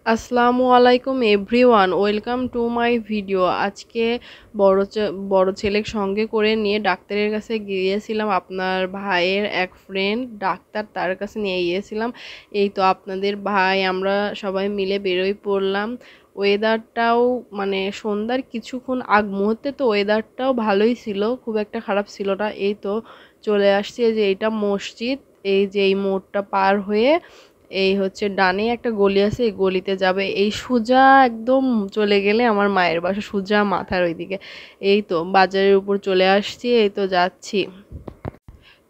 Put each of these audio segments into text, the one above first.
আসসালামু আলাইকুম everyone, welcome to my video. আজকে বড় ছেলের সঙ্গে করে নিয়ে ডাক্তারের কাছে গিয়েছিলাম। আপনার ভাইয়ের এক ফ্রেন্ড ডাক্তার, তার কাছে নিয়ে গিয়েছিলাম। এই তো আপনাদের ভাই আমরা সবাই মিলে বেরোই পড়লাম। ওয়েদারটাও মানে সন্ধ্যার কিছুক্ষণ আগ মুহূর্তে তো ওয়েদারটাও ভালোই ছিল, খুব একটা খারাপ ছিল না। এই তো চলে আসছে যে এইটা মসজিদ। এই যে এই মোড়টা পার হয়ে এই হচ্ছে ডানে একটা গলি আছে, এই গলিতে যাবে। এই সোজা একদম চলে গেলে আমার মায়ের বাসা, সোজা মাথার ওইদিকে। এই তো বাজারের উপর চলে আসছি, এই তো যাচ্ছি।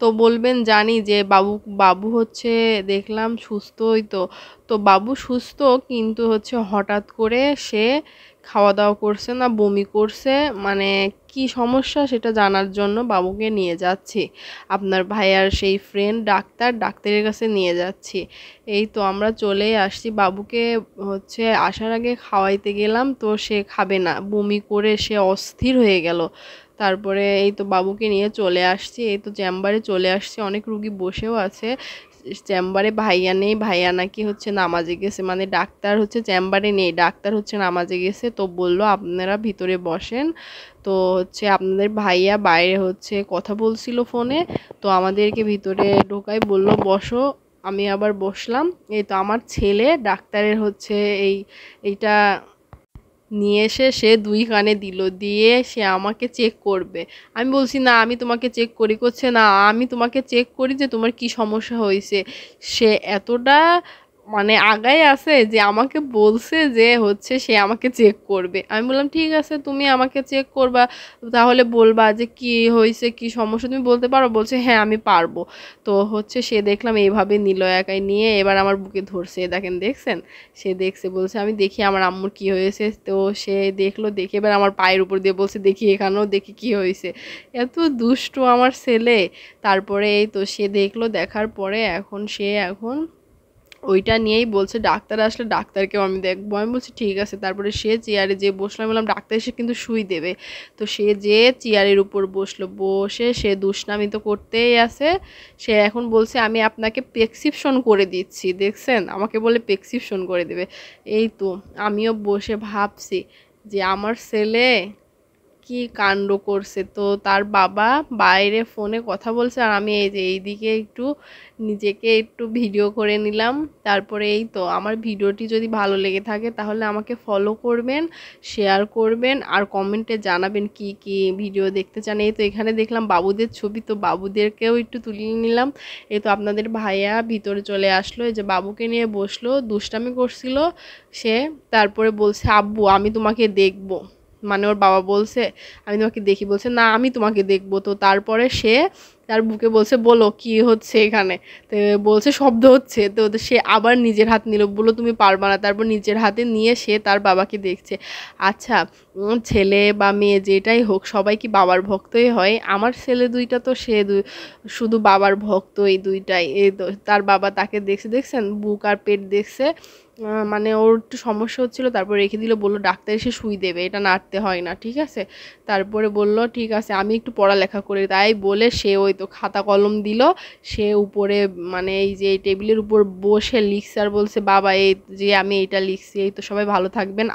তো বলবেন জানি যে বাবু বাবু হচ্ছে দেখলাম সুস্থই। তো তো বাবু সুস্থ, কিন্তু হচ্ছে হঠাৎ করে সে খাওয়া দাওয়া করছে না, বমি করছে। মানে কি সমস্যা সেটা জানার জন্য বাবুকে নিয়ে যাচ্ছি। আপনার ভাইয়ার সেই ফ্রেন্ড ডাক্তারের কাছে নিয়ে যাচ্ছি। এই তো আমরা চলে আসছি। বাবুকে হচ্ছে আসার আগে খাওয়াইতে গেলাম, তো সে খাবে না, বমি করে সে অস্থির হয়ে গেল। তারপরে এই তো বাবুকে নিয়ে চলে আসছি। এই তো চেম্বারে চলে আসছি, অনেক রুগী বসেও আছে চেম্বারে। ভাইয়া নেই, ভাইয়া নাকি হচ্ছে নামাজে গেছে, মানে ডাক্তার হচ্ছে চেম্বারে নেই, ডাক্তার হচ্ছে নামাজে গেছে। তো বললো আপনারা ভিতরে বসেন। তো হচ্ছে আপনাদের ভাইয়া বাইরে হচ্ছে কথা বলছিল ফোনে, তো আমাদেরকে ভিতরে ঢোকাই বললো বসো। আমি আবার বসলাম। এই তো আমার ছেলে ডাক্তারের হচ্ছে এইটা নিয়ে এসে সে 2 কানে দিল, দিয়ে সে আমাকে চেক করবে। আমি বলছি না আমি তোমাকে চেক করি, করছে না আমি তোমাকে চেক করি যে তোমার কি সমস্যা হয়েছে। সে এতটা মানে আগায় আছে যে আমাকে বলছে যে হচ্ছে সে আমাকে চেক করবে। আমি বললাম ঠিক আছে, তুমি আমাকে চেক করবা, তাহলে বলবা যে কি হয়েছে, কি সমস্যা তুমি বলতে পারো। বলছে হ্যাঁ আমি পারবো। তো হচ্ছে সে দেখলাম এইভাবে নিল, একাই নিয়ে এবার আমার বুকে ধরছে। দেখেন, দেখছেন? সে দেখছে, বলছে আমি দেখি আমার আম্মুর কি হয়েছে। তো সে দেখলো, দেখে এবার আমার পায়ের উপর দিয়ে বলছে দেখি, এখানেও দেখি কি হয়েছে। এত দুষ্টু আমার ছেলে। তারপরে এই তো সে দেখলো, দেখার পরে এখন ওইটা নিয়েই বলছে ডাক্তার আসলে ডাক্তারকেও আমি দেখবো। আমি বলছি ঠিক আছে। তারপরে সে চেয়ারে যে বসলাম, বললাম ডাক্তার এসে কিন্তু শুই দেবে। তো সে যে চেয়ারের উপর বসলো, বসে সে দুষ্টামি তো করতেই আছে। সে এখন বলছে আমি আপনাকে প্রেসক্রিপশন করে দিচ্ছি। দেখছেন, আমাকে বলে প্রেসক্রিপশন করে দেবে। এই তো আমিও বসে ভাবছি যে আমার ছেলে কি কাণ্ড করছে। তো তার বাবা বাইরে ফোনে কথা বলছে, আর আমি এই যে এইদিকে একটু নিজেকে একটু ভিডিও করে নিলাম। তারপরে এই তো আমার ভিডিওটি যদি ভালো লেগে থাকে তাহলে আমাকে ফলো করবেন, শেয়ার করবেন, আর কমেন্টে জানাবেন কি কি ভিডিও দেখতে চান। এই তো এখানে দেখলাম বাবুদের ছবি, তো বাবুদেরকেও একটু তুলিয়ে নিলাম। এই তো আপনাদের ভাইয়া ভিতরে চলে আসলো, এই যে বাবুকে নিয়ে বসলো, দুষ্টামি করছিল সে। তারপরে বলছে আব্বু আমি তোমাকে দেখবো, মানে ওর বাবা বলছে আমি তোমাকে দেখি, বলছে না আমি তোমাকে দেখবো। তো তারপরে সে তার বুকে বলছে বলো কি হচ্ছে এখানে। তো বলছে শব্দ হচ্ছে। তো সে আবার নিজের হাত নিল, বললো তুমি পারবা না। তারপর নিজের হাতে নিয়ে সে তার বাবাকে দেখছে। আচ্ছা, ছেলে বা মেয়ে যেটাই হোক সবাই কি বাবার ভক্তই হয়? আমার ছেলে দুইটা তো শুধু বাবার ভক্ত, এই দুইটাই। এই তো তার বাবা তাকে দেখছে, দেখছেন বুক আর পেট দেখছে। মানে ওর একটু সমস্যা হচ্ছিলো, তারপর রেখে দিল, বললো ডাক্তার এসে শুই দেবে, এটা নাড়তে হয় না, ঠিক আছে। তারপরে বলল ঠিক আছে আমি একটু পড়ালেখা করি, তাই বলে সে ওই তো খাতা কলম দিল। সে উপরে মানে এই যে টেবিলের উপর বসে লিখছে, আর বলছে বাবা এই যে আমি এইটা লিখছি। এই তো সবাই ভালো থাকবেন।